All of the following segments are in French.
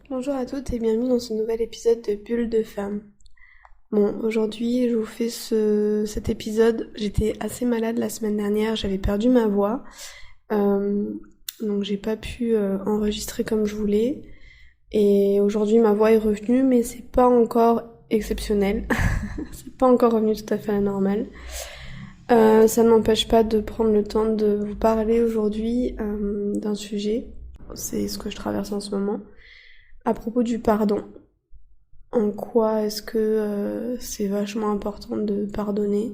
Bonjour à toutes et bienvenue dans ce nouvel épisode de Bulle de Femme. Bon, aujourd'hui je vous fais cet épisode. J'étais assez malade la semaine dernière, j'avais perdu ma voix. Donc j'ai pas pu enregistrer comme je voulais. Et aujourd'hui ma voix est revenue, mais c'est pas encore exceptionnel. C'est pas encore revenu tout à fait à la normale. Ça ne m'empêche pas de prendre le temps de vous parler aujourd'hui d'un sujet. C'est ce que je traverse en ce moment. À propos du pardon. En quoi est-ce que c'est vachement important de pardonner,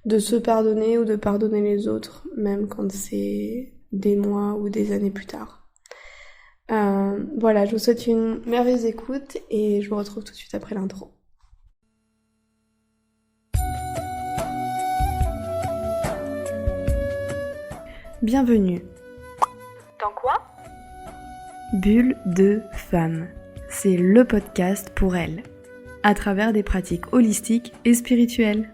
de se pardonner ou de pardonner les autres, même quand c'est des mois ou des années plus tard. Voilà, je vous souhaite une merveilleuse écoute et je vous retrouve tout de suite après l'intro. Bienvenue. Dans quoi? Bulle de Femme. C'est le podcast pour elle, à travers des pratiques holistiques et spirituelles.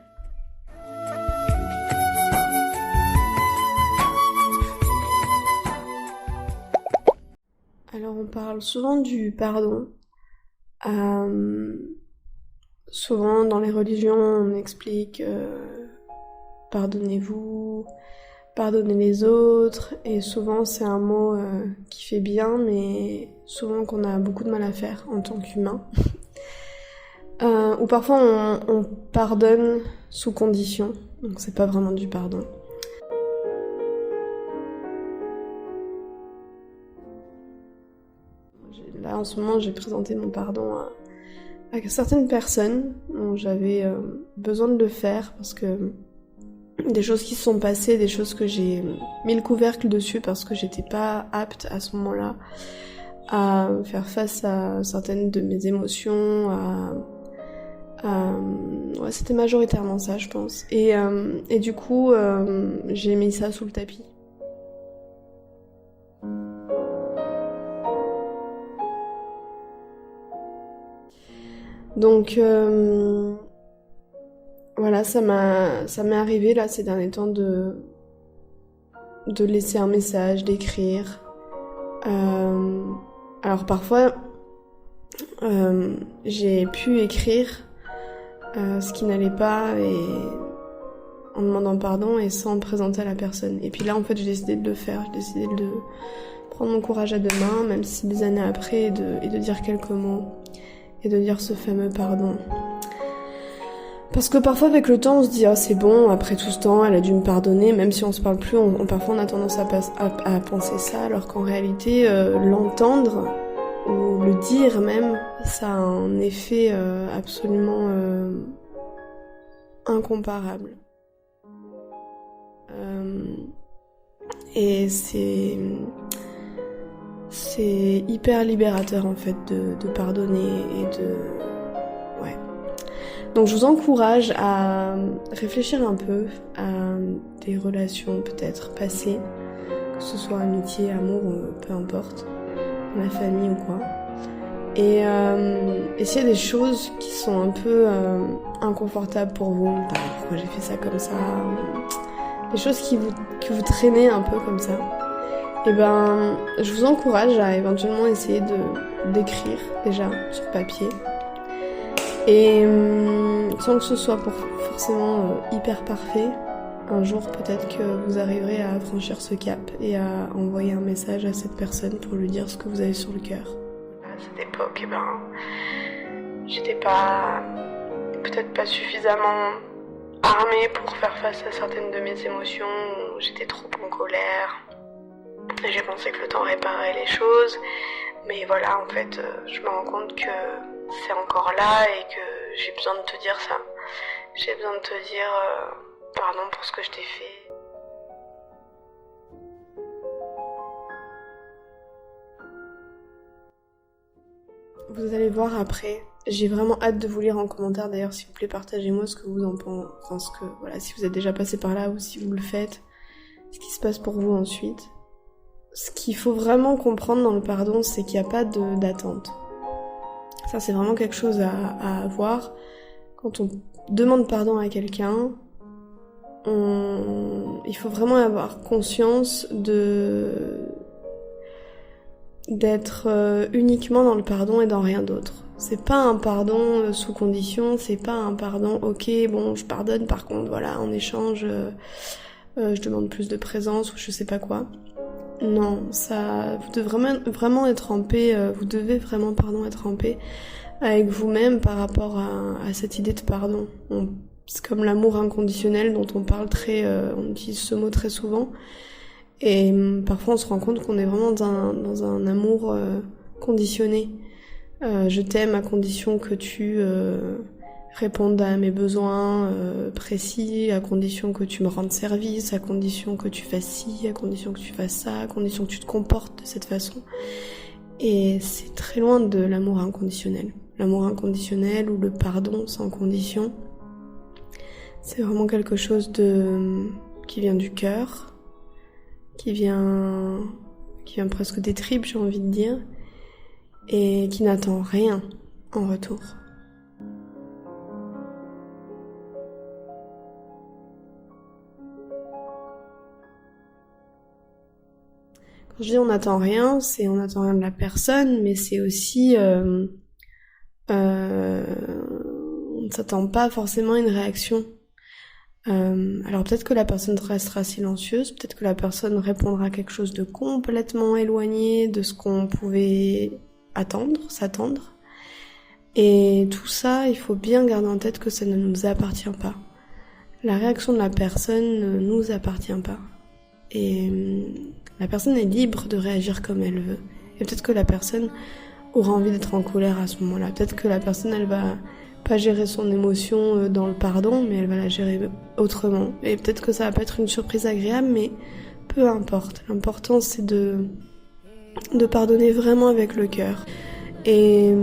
Alors on parle souvent du pardon. Souvent dans les religions on explique pardonnez-vous, pardonnez les autres, et souvent c'est un mot qui fait bien, mais souvent qu'on a beaucoup de mal à faire en tant qu'humain. Ou parfois on pardonne sous condition, donc c'est pas vraiment du pardon. Là en ce moment j'ai présenté mon pardon à certaines personnes dont j'avais besoin de le faire parce que des choses qui se sont passées, des choses que j'ai mis le couvercle dessus parce que j'étais pas apte à ce moment-là à faire face à certaines de mes émotions, ouais, c'était majoritairement ça, je pense. Et du coup, j'ai mis ça sous le tapis. Donc voilà, ça m'est arrivé là ces derniers temps de laisser un message, d'écrire. Alors parfois, j'ai pu écrire ce qui n'allait pas et en demandant pardon et sans me présenter à la personne. Et puis là, en fait, j'ai décidé de le faire. J'ai décidé de prendre mon courage à deux mains, même si c'est des années après, et de dire quelques mots et de dire ce fameux pardon. Parce que parfois avec le temps on se dit ah c'est bon, après tout ce temps elle a dû me pardonner, même si on se parle plus, parfois on a tendance à penser ça, alors qu'en réalité l'entendre ou le dire même, ça a un effet absolument incomparable. Et c'est hyper libérateur en fait de pardonner et de... Ouais. Donc je vous encourage à réfléchir un peu à des relations peut-être passées, que ce soit amitié, amour, peu importe, la famille ou quoi. Et s'il y a des choses qui sont un peu inconfortables pour vous, pourquoi j'ai fait ça comme ça, des choses qui vous traînez un peu comme ça, et ben je vous encourage à éventuellement essayer d'écrire déjà sur papier. Et sans que ce soit forcément hyper parfait, un jour peut-être que vous arriverez à franchir ce cap et à envoyer un message à cette personne pour lui dire ce que vous avez sur le cœur. À cette époque, j'étais peut-être pas suffisamment armée pour faire face à certaines de mes émotions, j'étais trop en colère. J'ai pensé que le temps réparait les choses, mais voilà, en fait, je me rends compte que c'est encore là et que j'ai besoin de te dire ça. J'ai besoin de te dire pardon pour ce que je t'ai fait. Vous allez voir après. J'ai vraiment hâte de vous lire en commentaire. D'ailleurs, s'il vous plaît, partagez-moi ce que vous en pensez. Enfin, si vous êtes déjà passé par là ou si vous le faites, ce qui se passe pour vous ensuite. Ce qu'il faut vraiment comprendre dans le pardon, c'est qu'il n'y a pas d'attente. Ça, c'est vraiment quelque chose à avoir. Quand on demande pardon à quelqu'un, il faut vraiment avoir conscience de d'être uniquement dans le pardon et dans rien d'autre. C'est pas un pardon sous condition, c'est pas un pardon, ok, bon, je pardonne, par contre, voilà, en échange, je demande plus de présence ou je sais pas quoi. Non, ça, vous devez vraiment être en paix, vous devez vraiment, être en paix avec vous-même par rapport à cette idée de pardon. C'est comme l'amour inconditionnel dont on parle on utilise ce mot très souvent. Et parfois on se rend compte qu'on est vraiment dans un amour conditionné. Je t'aime à condition que tu répondes à mes besoins précis, à condition que tu me rendes service, à condition que tu fasses ci, à condition que tu fasses ça, à condition que tu te comportes de cette façon. Et c'est très loin de l'amour inconditionnel. L'amour inconditionnel ou le pardon sans condition, c'est vraiment quelque chose qui vient du cœur, qui vient presque des tripes, j'ai envie de dire, et qui n'attend rien en retour. Quand je dis on n'attend rien, c'est on n'attend rien de la personne, mais c'est aussi on ne s'attend pas forcément à une réaction. Alors peut-être que la personne restera silencieuse, peut-être que la personne répondra à quelque chose de complètement éloigné de ce qu'on pouvait s'attendre. Et tout ça, il faut bien garder en tête que ça ne nous appartient pas. La réaction de la personne ne nous appartient pas. Et la personne est libre de réagir comme elle veut. Et peut-être que la personne aura envie d'être en colère à ce moment-là. Peut-être que la personne, elle va pas gérer son émotion dans le pardon, mais elle va la gérer autrement. Et peut-être que ça va pas être une surprise agréable, mais peu importe. L'important, c'est de pardonner vraiment avec le cœur. Et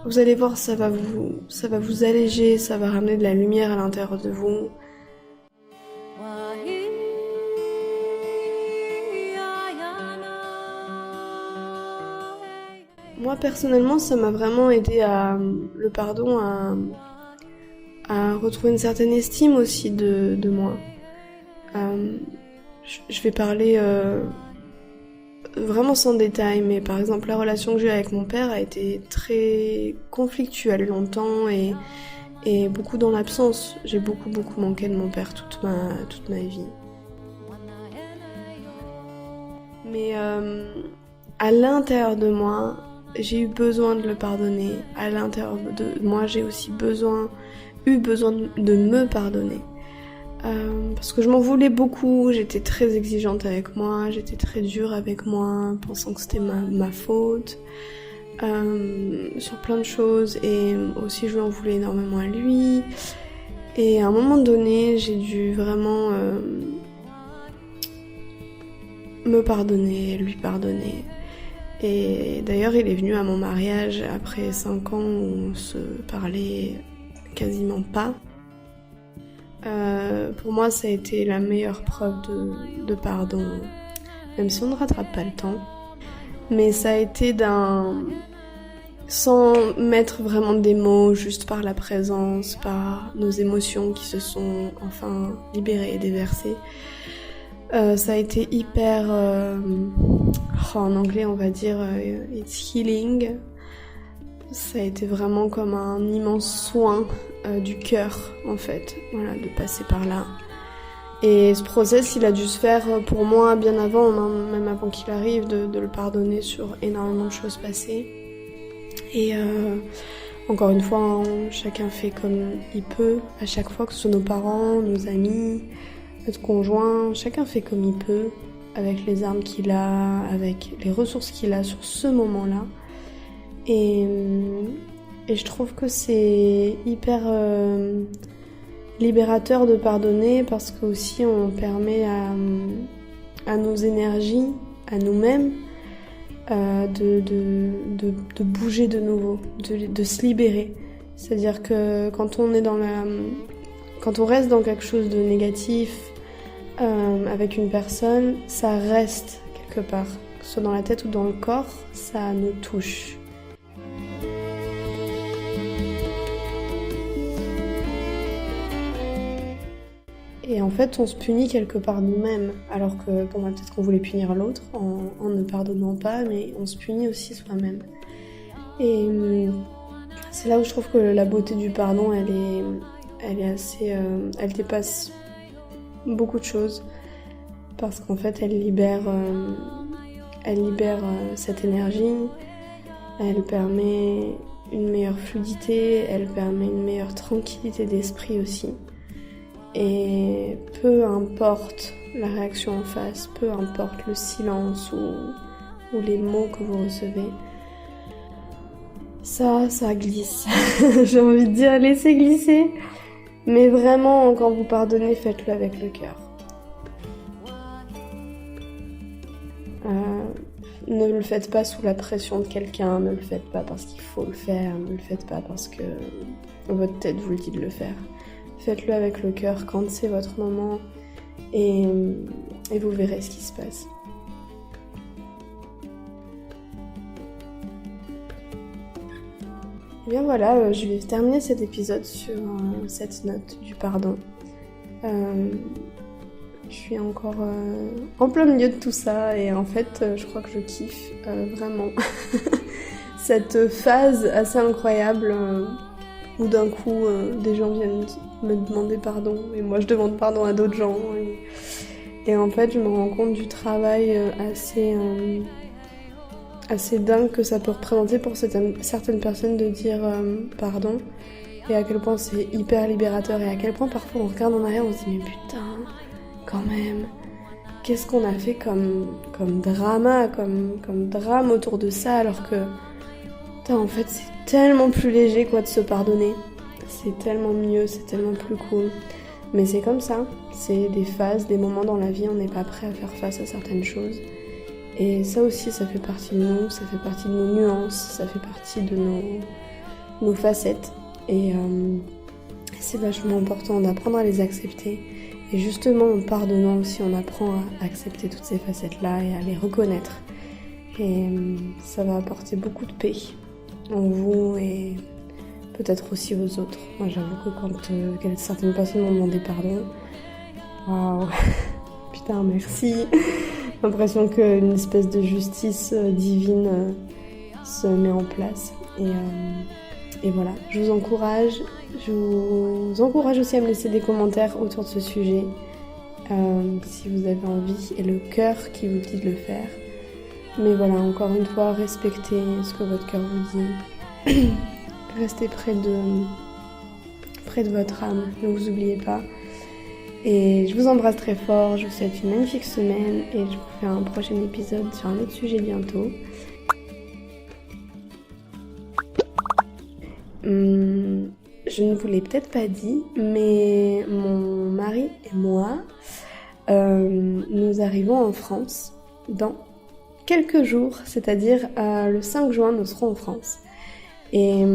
vous allez voir, ça va vous alléger, ça va ramener de la lumière à l'intérieur de vous. Moi, personnellement, ça m'a vraiment aidé le pardon à retrouver une certaine estime aussi de moi. Je vais parler vraiment sans détail, mais par exemple, la relation que j'ai avec mon père a été très conflictuelle longtemps et beaucoup dans l'absence. J'ai beaucoup manqué de mon père toute ma vie. Mais à l'intérieur de moi, j'ai eu besoin de le pardonner. À l'intérieur de moi, j'ai aussi eu besoin de me pardonner. Parce que je m'en voulais beaucoup, j'étais très exigeante avec moi, j'étais très dure avec moi, pensant que c'était ma faute, sur plein de choses, et aussi je lui en voulais énormément à lui. Et à un moment donné, j'ai dû vraiment me pardonner, lui pardonner. Et d'ailleurs, il est venu à mon mariage après 5 ans où on se parlait quasiment pas. Pour moi, ça a été la meilleure preuve de pardon, même si on ne rattrape pas le temps. Mais ça a été sans mettre vraiment des mots, juste par la présence, par nos émotions qui se sont enfin libérées et déversées. Ça a été hyper, en anglais on va dire it's healing. Ça a été vraiment comme un immense soin du cœur en fait, voilà, de passer par là. Et ce process, il a dû se faire pour moi bien avant, même avant qu'il arrive, de le pardonner sur énormément de choses passées. Et encore une fois, chacun fait comme il peut, à chaque fois, que ce soit nos parents, nos amis, notre conjoint, chacun fait comme il peut, avec les armes qu'il a, avec les ressources qu'il a sur ce moment-là. Et je trouve que c'est hyper libérateur de pardonner, parce que aussi on permet à nos énergies, à nous-mêmes, de bouger de nouveau, de se libérer. C'est-à-dire que quand on reste dans quelque chose de négatif avec une personne, ça reste quelque part, que ce soit dans la tête ou dans le corps, ça nous touche. Et en fait, on se punit quelque part nous-mêmes, alors que peut-être qu'on voulait punir l'autre en ne pardonnant pas, mais on se punit aussi soi-même. Et c'est là où je trouve que la beauté du pardon, elle est assez, elle dépasse beaucoup de choses, parce qu'en fait, elle libère cette énergie, elle permet une meilleure fluidité, elle permet une meilleure tranquillité d'esprit aussi. Et peu importe la réaction en face, peu importe le silence ou les mots que vous recevez, ça glisse. J'ai envie de dire laissez glisser. Mais vraiment, quand vous pardonnez, faites-le avec le cœur. Ne le faites pas sous la pression de quelqu'un, ne le faites pas parce qu'il faut le faire, ne le faites pas parce que votre tête vous le dit de le faire. Faites-le avec le cœur quand c'est votre moment et vous verrez ce qui se passe. Et bien voilà, je vais terminer cet épisode sur cette note du pardon. Je suis encore en plein milieu de tout ça et en fait je crois que je kiffe vraiment cette phase assez incroyable où d'un coup des gens viennent me demander pardon et moi je demande pardon à d'autres gens et en fait je me rends compte du travail assez dingue que ça peut représenter pour certaines personnes de dire pardon et à quel point c'est hyper libérateur et à quel point parfois on regarde en arrière on se dit mais putain quand même, qu'est-ce qu'on a fait comme drama, comme drame autour de ça, alors que, en fait, c'est tellement plus léger, quoi, de se pardonner. C'est tellement mieux, c'est tellement plus cool. Mais c'est comme ça, c'est des phases, des moments dans la vie, on n'est pas prêt à faire face à certaines choses. Et ça aussi, ça fait partie de nous, ça fait partie de nos nuances, ça fait partie de nos facettes. Et c'est vachement important d'apprendre à les accepter. Et justement, en pardonnant aussi, on apprend à accepter toutes ces facettes-là et à les reconnaître. Et ça va apporter beaucoup de paix en vous et peut-être aussi aux autres. Moi, j'avoue que quand certaines personnes m'ont demandé pardon, waouh, putain, merci. J'ai l'impression qu'une espèce de justice divine se met en place. Et voilà, je vous encourage aussi à me laisser des commentaires autour de ce sujet, si vous avez envie, et le cœur qui vous dit de le faire. Mais voilà, encore une fois, respectez ce que votre cœur vous dit. Restez près de votre âme, ne vous oubliez pas. Et je vous embrasse très fort, je vous souhaite une magnifique semaine, et je vous fais un prochain épisode sur un autre sujet bientôt. Je ne vous l'ai peut-être pas dit, mais mon mari et moi, nous arrivons en France dans quelques jours, c'est-à-dire le 5 juin, nous serons en France. Et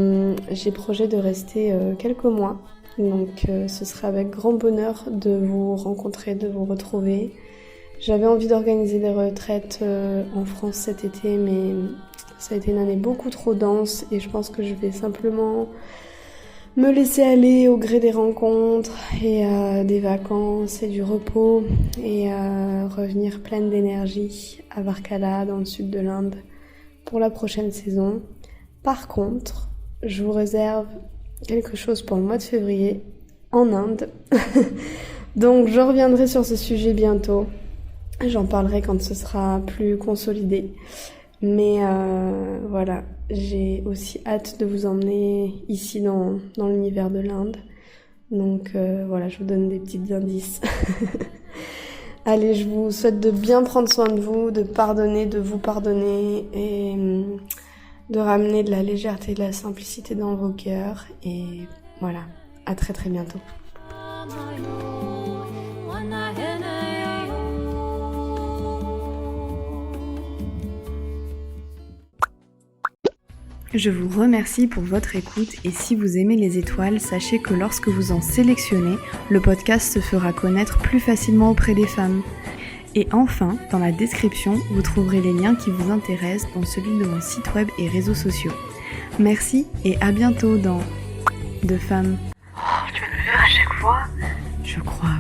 j'ai projet de rester quelques mois, donc ce sera avec grand bonheur de vous rencontrer, de vous retrouver. J'avais envie d'organiser des retraites en France cet été, mais ça a été une année beaucoup trop dense et je pense que je vais simplement me laisser aller au gré des rencontres et des vacances et du repos et revenir pleine d'énergie à Varkala dans le sud de l'Inde pour la prochaine saison. Par contre, je vous réserve quelque chose pour le mois de février en Inde. Donc je reviendrai sur ce sujet bientôt. J'en parlerai quand ce sera plus consolidé. Mais voilà, j'ai aussi hâte de vous emmener ici dans l'univers de l'Inde. Donc voilà, je vous donne des petits indices. Allez, je vous souhaite de bien prendre soin de vous, de pardonner, de vous pardonner et de ramener de la légèreté et de la simplicité dans vos cœurs. Et voilà, à très très bientôt. Je vous remercie pour votre écoute et si vous aimez les étoiles, sachez que lorsque vous en sélectionnez, le podcast se fera connaître plus facilement auprès des femmes. Et enfin, dans la description, vous trouverez les liens qui vous intéressent, dont celui de mon site web et réseaux sociaux. Merci et à bientôt dans De Femmes. Oh, tu vas me le faire à chaque fois ? Je crois,